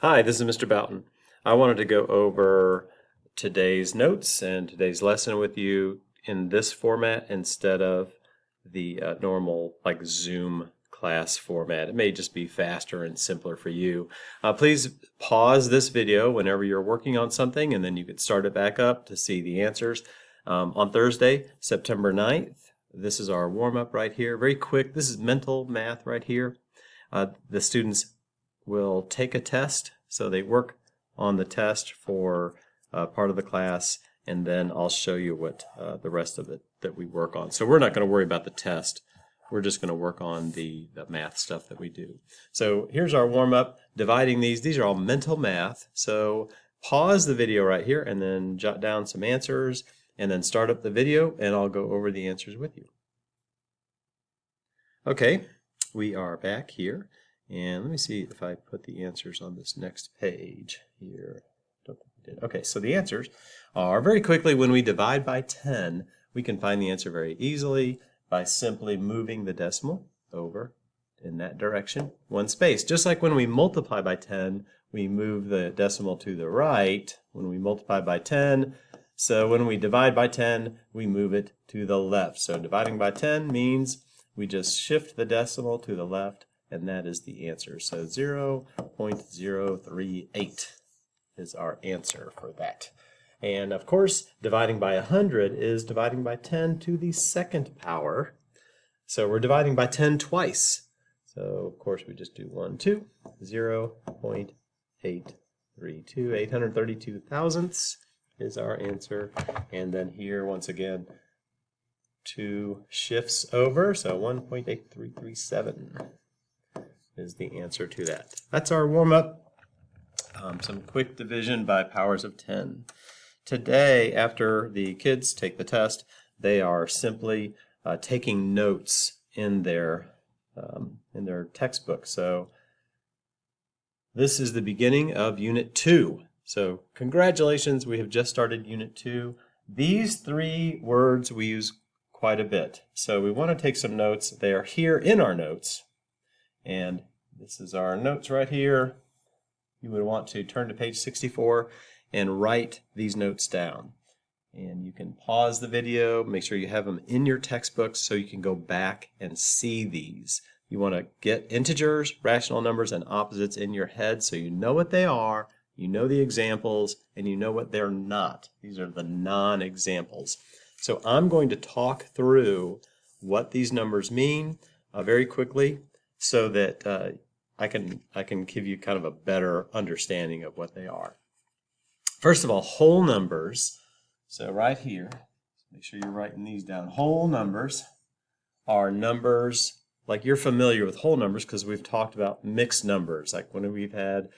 Hi, this is Mr. Boughton. I wanted to go over today's notes and today's lesson with you in this format instead of the normal like Zoom class format. It may just be faster and simpler for you. Please pause this video whenever you're working on something and then you can start it back up to see the answers. On Thursday, September 9th, this is our warm-up right here. Very quick. This is mental math right here. The students will take a test, so they work on the test for part of the class, and then I'll show you what the rest of it that we work on. So we're not going to worry about the test. We're just going to work on the math stuff that we do. So here's our warm-up, dividing these. These are all mental math. So pause the video right here and then jot down some answers and then start up the video and I'll go over the answers with you. Okay, we are back here. And let me see if I put the answers on this next page here. Don't think I did. Okay, so the answers are very quickly when we divide by 10, we can find the answer very easily by simply moving the decimal over in that direction one space. Just like when we multiply by 10, we move the decimal to the right when we multiply by 10. So when we divide by 10, we move it to the left. So dividing by 10 means we just shift the decimal to the left, and that is the answer. So 0.038 is our answer for that. And of course, dividing by 100 is dividing by 10 to the second power. So we're dividing by 10 twice. So of course we just do 1, 2, 0.832. 832 thousandths is our answer. And then here, once again, 2 shifts over, so 1.8337. is the answer to that. That's our warm-up. Some quick division by powers of 10. Today, after the kids take the test, they are simply taking notes in their textbook. So this is the beginning of Unit 2. So congratulations, we have just started Unit 2. These 3 words we use quite a bit. So we want to take some notes. They are here in our notes. And this is our notes right here. You would want to turn to page 64 and write these notes down. And you can pause the video, make sure you have them in your textbooks so you can go back and see these. You want to get integers, rational numbers, and opposites in your head so you know what they are, you know the examples, and you know what they're not. These are the non-examples. So I'm going to talk through what these numbers mean very quickly, so that I can give you kind of a better understanding of what they are. First of all, whole numbers. So right here, make sure you're writing these down. Whole numbers are numbers, like you're familiar with whole numbers because we've talked about mixed numbers, like when we've had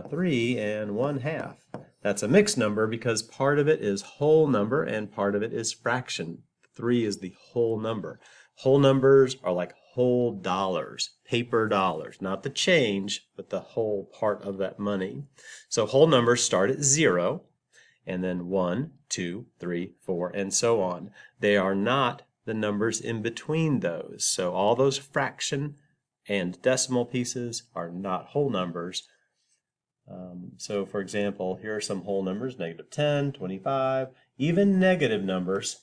3 and 1/2. That's a mixed number because part of it is whole number and part of it is fraction. 3 is the whole number. Whole numbers are like whole dollars, paper dollars, not the change, but the whole part of that money. So whole numbers start at 0, and then 1, 2, 3, 4, and so on. They are not the numbers in between those. So all those fraction and decimal pieces are not whole numbers. So for example, here are some whole numbers, -10, 25, even negative numbers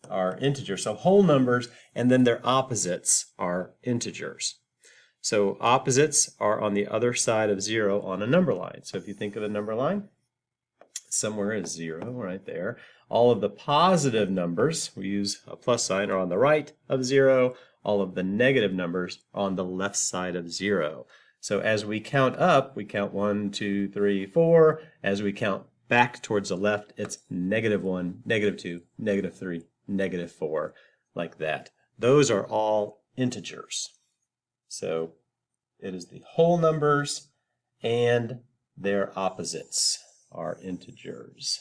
are integers. So whole numbers and then their opposites are integers. So opposites are on the other side of 0 on a number line. So if you think of a number line, somewhere is 0 right there. All of the positive numbers, we use a plus sign, are on the right of 0. All of the negative numbers are on the left side of 0. So as we count up, we count 1, 2, 3, 4. As we count back towards the left, it's -1, -2, -3, -4, like that. Those are all integers. So it is the whole numbers and their opposites are integers.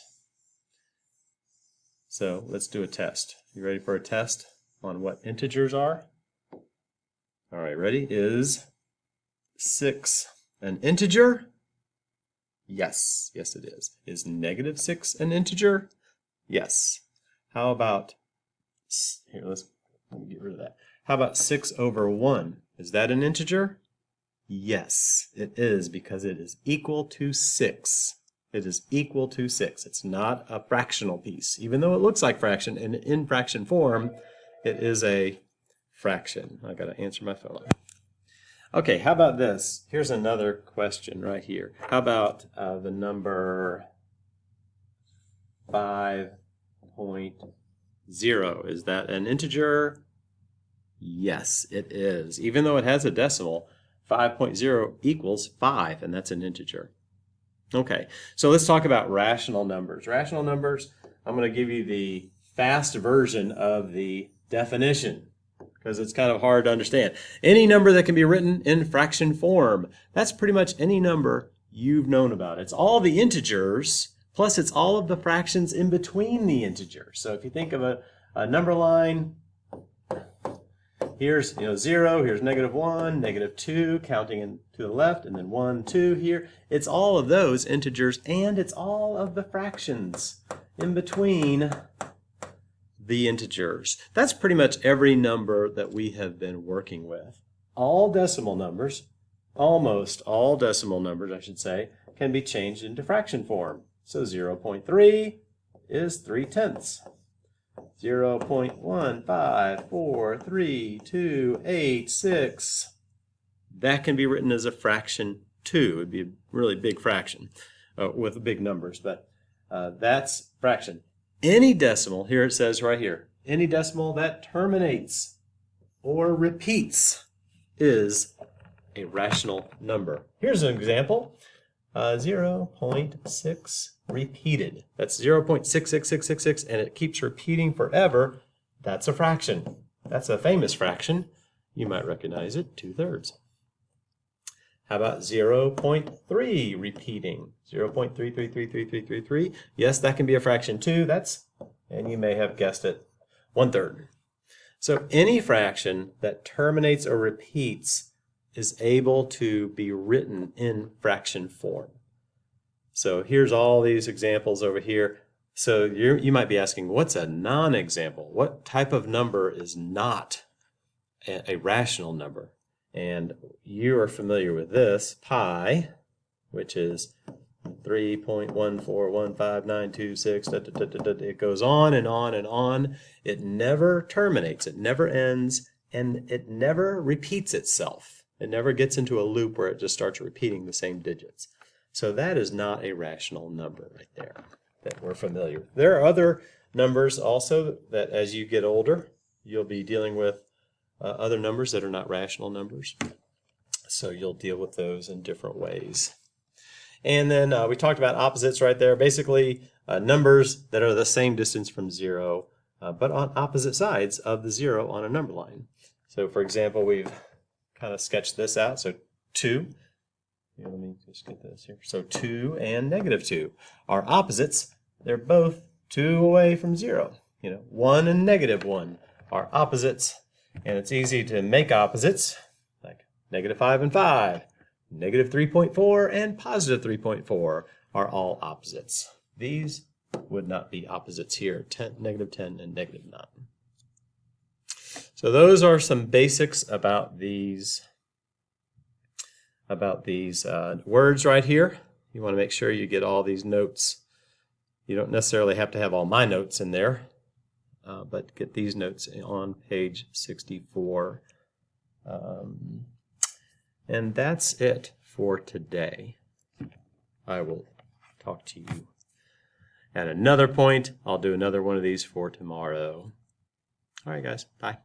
So let's do a test. You ready for a test on what integers are? All right, ready? Is 6 an integer? Yes, yes it is. Is -6 an integer? Yes. How about, here, let me get rid of that. How about 6 over 1? Is that an integer? Yes, it is, because it is equal to 6. It is equal to 6. It's not a fractional piece. Even though it looks like fraction, and in fraction form, it is a fraction. I got to answer my phone. Okay, how about this? Here's another question right here. How about the number 5.0? Is that an integer? Yes, it is. Even though it has a decimal, 5.0 equals 5, and that's an integer. Okay, so let's talk about rational numbers. Rational numbers, I'm going to give you the fast version of the definition because it's kind of hard to understand. Any number that can be written in fraction form, that's pretty much any number you've known about. It's all the integers, plus it's all of the fractions in between the integers. So if you think of a number line, here's 0, here's -1, -2, counting in to the left, and then 1, 2 here. It's all of those integers, and it's all of the fractions in between the integers. That's pretty much every number that we have been working with. All decimal numbers, almost all decimal numbers, I should say, can be changed into fraction form. So 0.3 is 3/10. 0.1543286. That can be written as a fraction too. It would be a really big fraction with big numbers, but that's fraction. Any decimal, here it says right here, any decimal that terminates or repeats is a rational number. Here's an example. 0.6 repeated. That's 0.66666, and it keeps repeating forever. That's a fraction. That's a famous fraction. You might recognize it, 2/3. How about 0.3 repeating? 0.33333333. Yes, that can be a fraction too. And you may have guessed it, 1/3. So any fraction that terminates or repeats is able to be written in fraction form. So here's all these examples over here. So you might be asking, what's a non-example? What type of number is not a rational number? And you are familiar with this, pi, which is 3.1415926. It goes on and on and on. It never terminates, it never ends, and it never repeats itself. It never gets into a loop where it just starts repeating the same digits. So that is not a rational number right there that we're familiar with. There are other numbers also that as you get older, you'll be dealing with other numbers that are not rational numbers. So you'll deal with those in different ways. And then we talked about opposites right there. Basically, numbers that are the same distance from 0, but on opposite sides of the 0 on a number line. So for example, we've kind of sketch this out. So 2, here, let me just get this here. So 2 and -2 are opposites. They're both 2 away from 0. 1 and -1 are opposites, and it's easy to make opposites, like -5 and 5. -3.4 and +3.4 are all opposites. These would not be opposites here, -10 and -9. So those are some basics about these words right here. You want to make sure you get all these notes. You don't necessarily have to have all my notes in there, but get these notes on page 64. And that's it for today. I will talk to you at another point. I'll do another one of these for tomorrow. All right, guys. Bye.